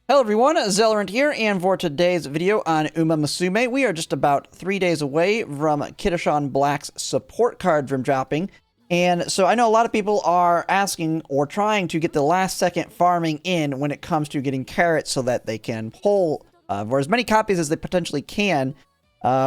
Hello everyone, Zellerant here, and for today's video on Umamusume, we are just about 3 days away from Kitasan Black's support card from dropping. And so I know a lot of people are asking or trying to get the last second farming in when it comes to getting carrots so that they can pull for as many copies as they potentially can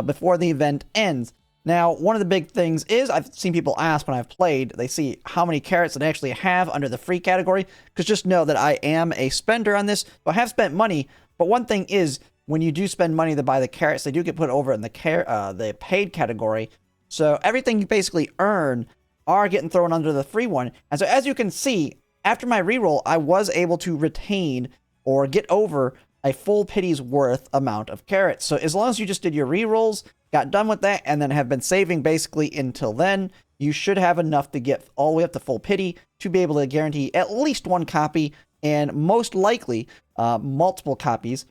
before the event ends. Now, one of the big things is I've seen people ask when I've played, they see how many carrots that I actually have under the free category, because just know that I am a spender on this. So I have spent money, but one thing is when you do spend money to buy the carrots, they do get put over in the paid category. So everything you basically earn are getting thrown under the free one. And so as you can see, after my reroll, I was able to retain or get over a full pity's worth amount of carrots. So as long as you just did your rerolls, got done with that, and then have been saving basically until then, you should have enough to get all the way up to full pity to be able to guarantee at least one copy, and most likely multiple copies,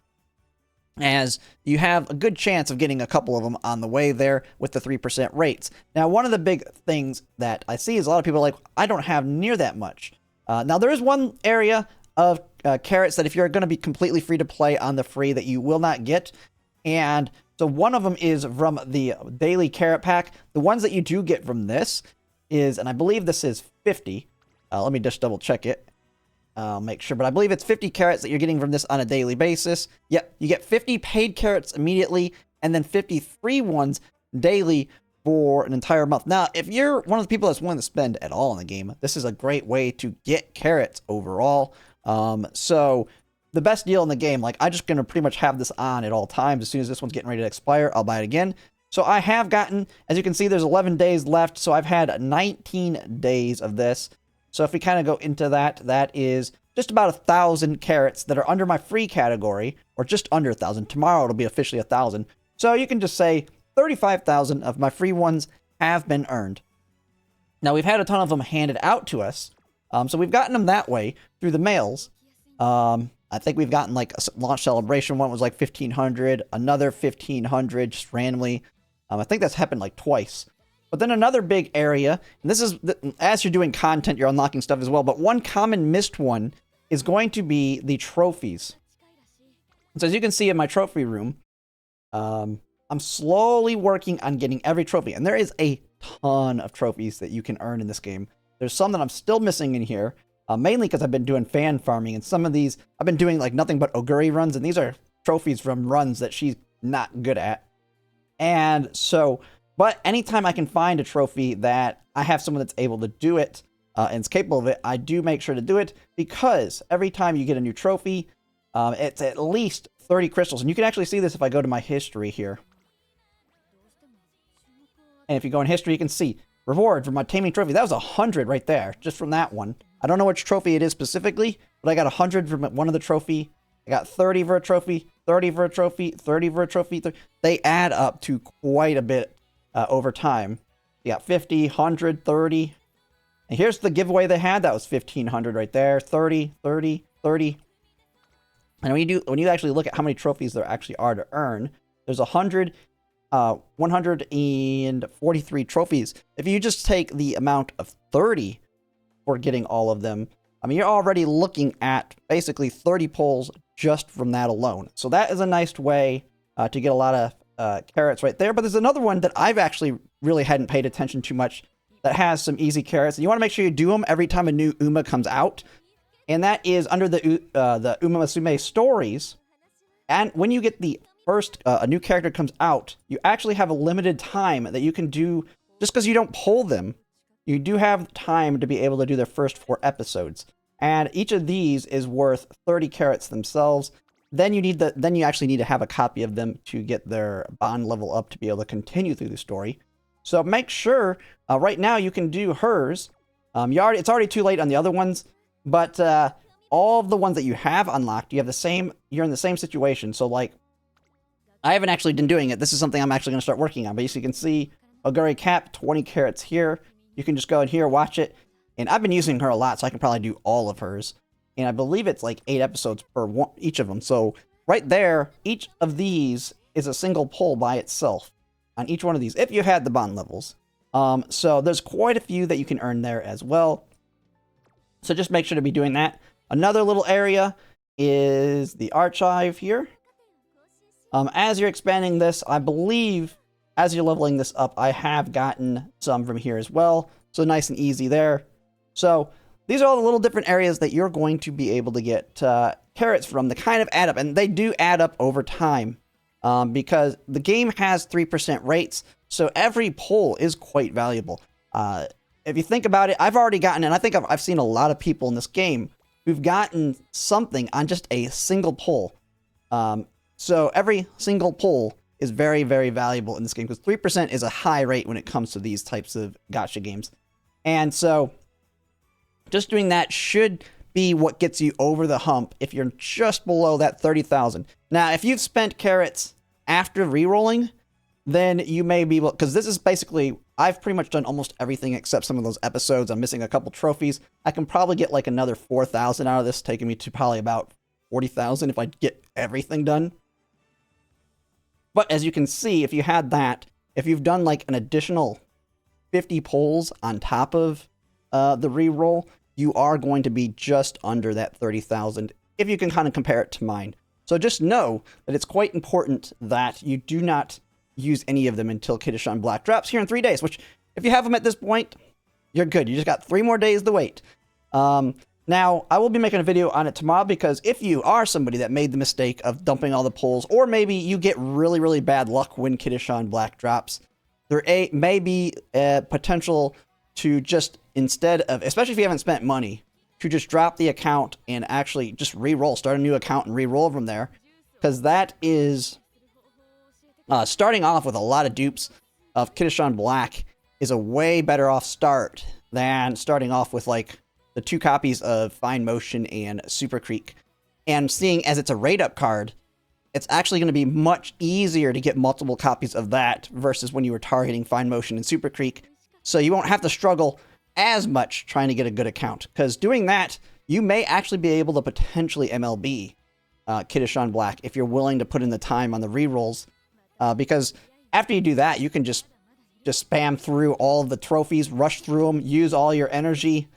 as you have a good chance of getting a couple of them on the way there with the 3% rates. Now, one of the big things that I see is a lot of people are like, I don't have near that much. Now, there is one area of carrots that if you're going to be completely free to play on the free that you will not get, and so one of them is from the daily carrot pack. The ones that you do get from this is, and I believe this is 50. Let me just double check it. I'll make sure, but I believe it's 50 carrots that you're getting from this on a daily basis. Yep, you get 50 paid carrots immediately, and then 50 free ones daily for an entire month. Now, if you're one of the people that's willing to spend at all in the game, this is a great way to get carrots overall. So the best deal in the game, like I'm just going to pretty much have this on at all times. As soon as this one's getting ready to expire, I'll buy it again. So I have gotten, as you can see, there's 11 days left. So I've had 19 days of this. So if we kind of go into that, that is just about 1,000 carrots that are under my free category, or just under 1,000. Tomorrow it'll be officially 1,000. So you can just say 35,000 of my free ones have been earned. Now we've had a ton of them handed out to us. So we've gotten them that way through the mails. I think we've gotten like a launch celebration one was like 1,500, another 1,500 just randomly. I think that's happened like twice. But then another big area, and this is, as you're doing content, you're unlocking stuff as well, but one common missed one is going to be the trophies. So as you can see in my trophy room, I'm slowly working on getting every trophy, and there is a ton of trophies that you can earn in this game. There's some that I'm still missing in here. Mainly because I've been doing fan farming, and some of these I've been doing like nothing but Oguri runs, and these are trophies from runs that she's not good at. And so, but anytime I can find a trophy that I have someone that's able to do it and is capable of it, I do make sure to do it, because every time you get a new trophy, it's at least 30 crystals. And you can actually see this if I go to my history here. And if you go in history, you can see reward for my taming trophy. That was 100 right there, just from that one. I don't know which trophy it is specifically, but I got 100 from one of the trophy. I got 30 for a trophy, 30 for a trophy, 30 for a trophy. They add up to quite a bit over time. You got 50, 100, 30. And here's the giveaway they had. That was 1,500 right there. 30, 30, 30. And when you actually look at how many trophies there actually are to earn, there's 143 trophies. If you just take the amount of 30 for getting all of them, I mean, you're already looking at basically 30 pulls just from that alone. So that is a nice way to get a lot of carrots right there. But there's another one that I've actually really hadn't paid attention to much that has some easy carrots. And you want to make sure you do them every time a new Uma comes out. And that is under the Umamusume stories. And when you get the first, a new character comes out, you actually have a limited time that you can do, just because you don't pull them. You do have time to be able to do their first 4 episodes. And each of these is worth 30 carrots themselves. Then you actually need to have a copy of them to get their bond level up to be able to continue through the story. So make sure, right now you can do hers. It's already too late on the other ones, but all of the ones that you have unlocked, you're in the same situation. So like, I haven't actually been doing it. This is something I'm actually going to start working on. But as you can see, Oguri Cap, 20 carrots here. You can just go in here, watch it. And I've been using her a lot, so I can probably do all of hers. And I believe it's like 8 episodes per one, each of them. So right there, each of these is a single pull by itself on each one of these, if you had the bond levels. So there's quite a few that you can earn there as well. So just make sure to be doing that. Another little area is the archive here. As you're expanding this, I believe as you're leveling this up, I have gotten some from here as well. So nice and easy there. So these are all the little different areas that you're going to be able to get carrots from that kind of add up. And they do add up over time because the game has 3% rates. So every pull is quite valuable. If you think about it, I've already gotten, and I think I've seen a lot of people in this game who've gotten something on just a single pull. So every single pull is very, very valuable in this game because 3% is a high rate when it comes to these types of gacha games. And so just doing that should be what gets you over the hump if you're just below that 30,000. Now, if you've spent carrots after re-rolling, then you may be able, because this is basically, I've pretty much done almost everything except some of those episodes. I'm missing a couple trophies. I can probably get like another 4,000 out of this, taking me to probably about 40,000 if I get everything done. But as you can see, if you had that, if you've done like an additional 50 pulls on top of the reroll, you are going to be just under that 30,000 if you can kind of compare it to mine. So just know that it's quite important that you do not use any of them until Kitasan Black drops here in 3 days, which if you have them at this point, you're good. You just got 3 more days to wait. Now, I will be making a video on it tomorrow because if you are somebody that made the mistake of dumping all the pulls, or maybe you get really, really bad luck when Kitasan Black drops, there may be a potential to just, instead of, especially if you haven't spent money, to just drop the account and actually just re-roll, start a new account and re-roll from there. Because that is, starting off with a lot of dupes of Kitasan Black is a way better off start than starting off with like the 2 copies of Fine Motion and Super Creek. And seeing as it's a rate up card, it's actually going to be much easier to get multiple copies of that versus when you were targeting Fine Motion and Super Creek. So you won't have to struggle as much trying to get a good account. Because doing that, you may actually be able to potentially MLB Kitasan Black if you're willing to put in the time on the rerolls. Because after you do that, you can just spam through all of the trophies, rush through them, use all your energy,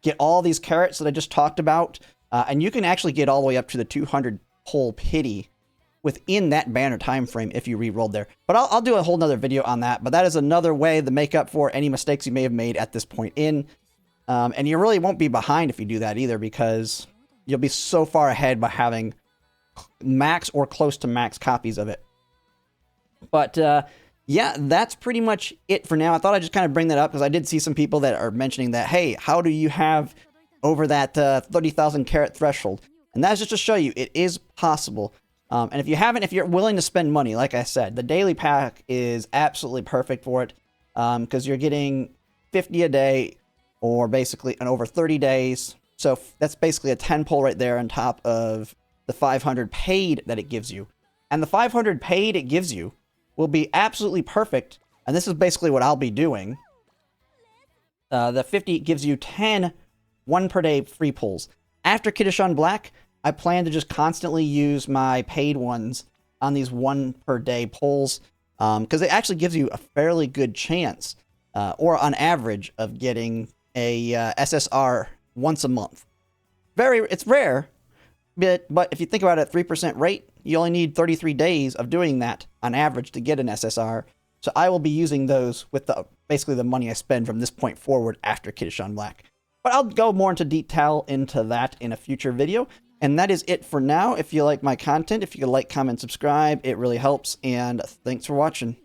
get all these carrots that I just talked about, and you can actually get all the way up to the 200 pull pity within that banner time frame if you re-rolled there. But I'll do a whole nother video on that, but that is another way to make up for any mistakes you may have made at this point in. And you really won't be behind if you do that either, because you'll be so far ahead by having max or close to max copies of it. But yeah, that's pretty much it for now. I thought I'd just kind of bring that up because I did see some people that are mentioning that, hey, how do you have over that 30,000 carat threshold? And that's just to show you it is possible. And if you haven't, if you're willing to spend money, like I said, the daily pack is absolutely perfect for it because you're getting 50 a day or basically in over 30 days. So that's basically a 10 pull right there on top of the 500 paid that it gives you. And the 500 paid it gives you will be absolutely perfect. And this is basically what I'll be doing. The 50 gives you 10 1 per day free pulls. After Kitasan Black, I plan to just constantly use my paid ones on these 1 per day pulls because it actually gives you a fairly good chance or on average of getting a SSR once a month. It's rare, but if you think about it, 3% rate, you only need 33 days of doing that on average to get an SSR. So I will be using those with basically the money I spend from this point forward after Kitasan Black. But I'll go more into detail into that in a future video. And that is it for now. If you like my content, if you could like, comment, subscribe, it really helps. And thanks for watching.